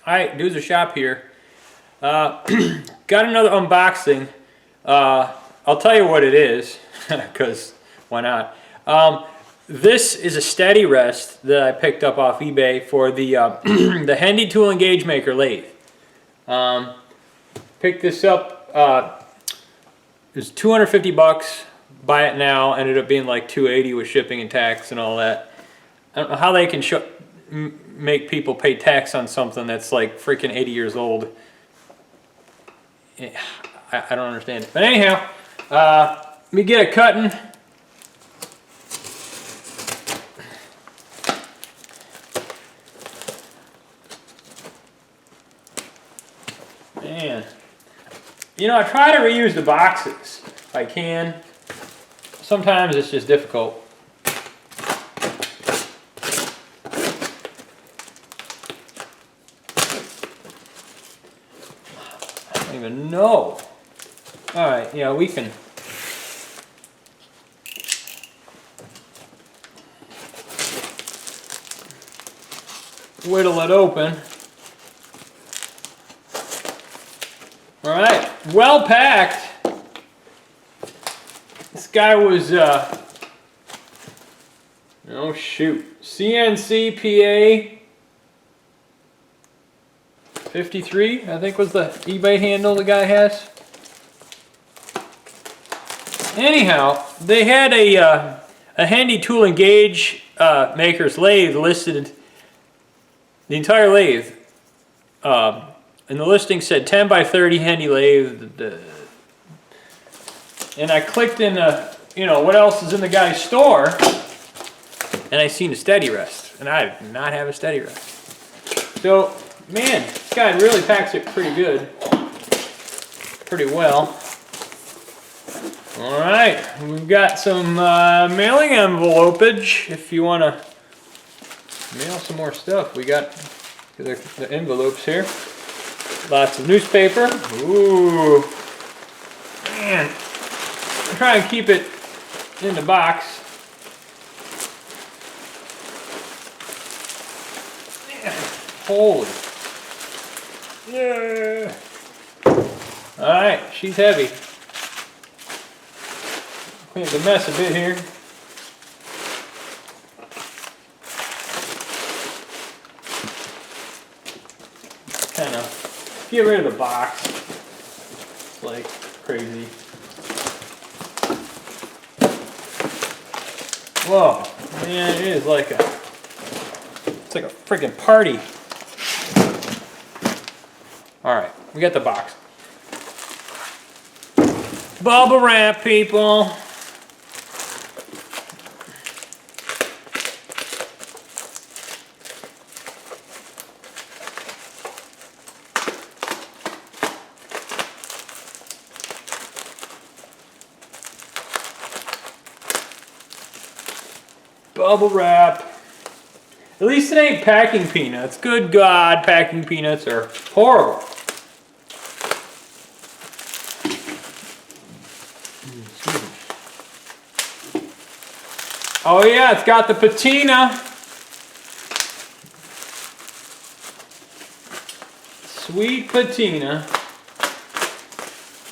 Alright, Doozer shop here. Got another unboxing. I'll tell you what it is, because why not? This is a steady rest that I picked up off eBay for the the Hendey tool and gauge maker lathe. Picked this up. It was 250 bucks. Buy it now. Ended up being like 280 with shipping and tax and all that. I don't know how they can make people pay tax on something that's like freaking 80 years old. I don't understand it. But anyhow, let me get it cutting. Man, you know, I try to reuse the boxes if I can. Sometimes it's just difficult. I don't even know. All right, yeah, we can. Whittle it open. All right, well packed. This guy was, oh shoot, CNCPA 53, I think was the eBay handle the guy has. Anyhow, they had a Hendey tool and gauge maker's lathe listed, the entire lathe. And the listing said 10 by 30 Hendey lathe. And I clicked in, you know, what else is in the guy's store, and I seen a steady rest, and I did not have a steady rest. So, man, this guy really packs it pretty good, pretty well. All right, we've got some mailing envelopage. If you want to mail some more stuff, we got the envelopes here. Lots of newspaper. Ooh, man. I'm trying to keep it in the box. Holy. Yeah. Alright, she's heavy. Clean the mess a bit here. Kind of get rid of the box. It's like crazy. Whoa, man, it is like it's like a freaking party. All right, we got the box. Bubble wrap, people. Bubble wrap. At least it ain't packing peanuts. Good God, packing peanuts are horrible. Oh yeah, it's got the patina. Sweet patina.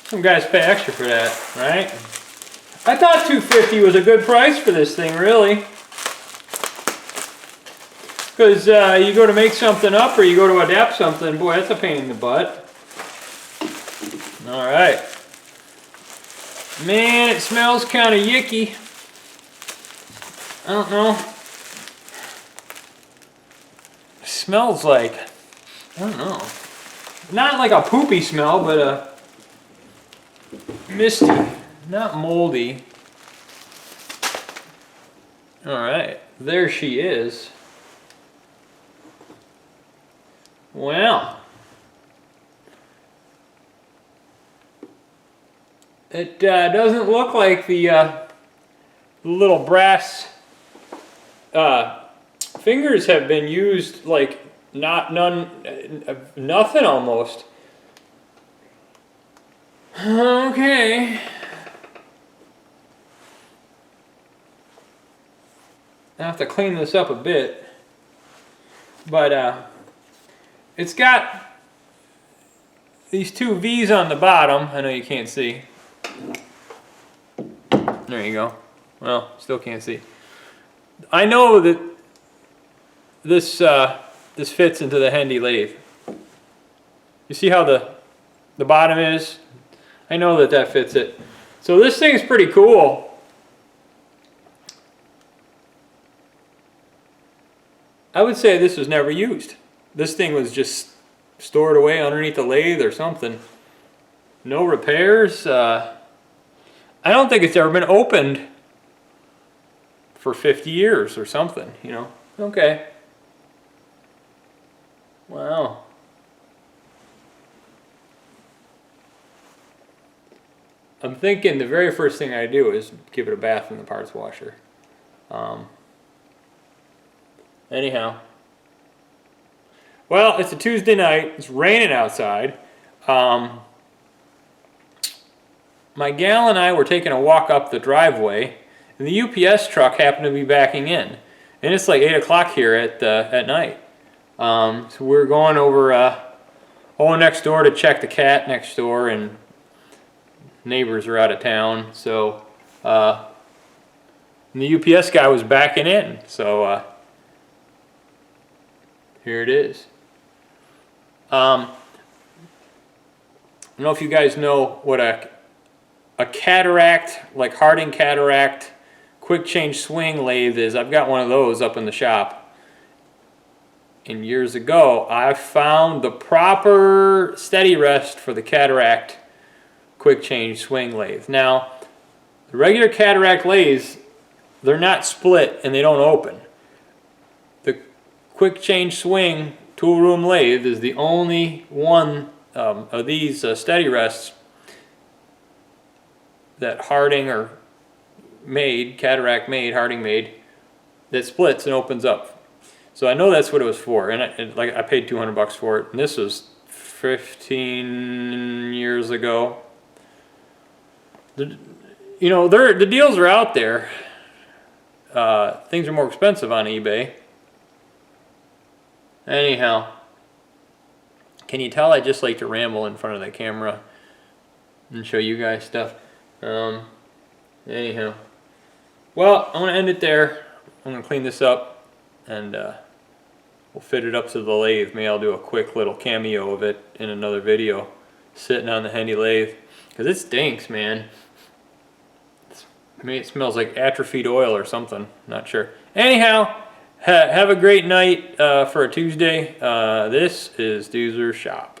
Some guys pay extra for that, right? I thought $250 was a good price for this thing, really. Because you go to make something up or you go to adapt something, boy, that's a pain in the butt. Alright. Man, it smells kind of yicky. I don't know. It smells like, I don't know. Not like a poopy smell, but a misty, not moldy. Alright, there she is. Well, it doesn't look like the little brass fingers have been used, like nothing almost. Okay. I have to clean this up a bit, but it's got these two V's on the bottom. I know you can't see. There you go. Well, still can't see. I know that this this fits into the Hendey lathe. You see how the bottom is? I know that that fits it. So this thing is pretty cool. I would say this was never used. This thing was just stored away underneath the lathe or something. No repairs. I don't think it's ever been opened for 50 years or something, you know. Okay. Wow. I'm thinking the very first thing I do is give it a bath in the parts washer. Anyhow. Well, it's a Tuesday night. It's raining outside. My gal and I were taking a walk up the driveway, and the UPS truck happened to be backing in. And it's like 8 o'clock here at night. So we're going over next door to check the cat next door, and neighbors are out of town. So the UPS guy was backing in. So here it is. I don't know if you guys know what a cataract, like Harding cataract, quick change swing lathe is. I've got one of those up in the shop. And years ago, I found the proper steady rest for the cataract quick change swing lathe. Now, the regular cataract lathes, they're not split and they don't open. The quick change swing tool room lathe is the only one of these steady rests that Harding or made, cataract made, Harding made, that splits and opens up. So I know that's what it was for, and I paid $200 for it, and this was 15 years ago. You know, the deals are out there. Things are more expensive on eBay. Anyhow, can you tell I just like to ramble in front of the camera and show you guys stuff? Anyhow, well, I'm gonna end it there. I'm gonna clean this up, and we'll fit it up to the lathe. Maybe I'll do a quick little cameo of it in another video, sitting on the Hendey lathe, because it stinks, man. Maybe it smells like atrophied oil or something. Not sure. Anyhow, have a great night for a Tuesday. This is Doozer Shop.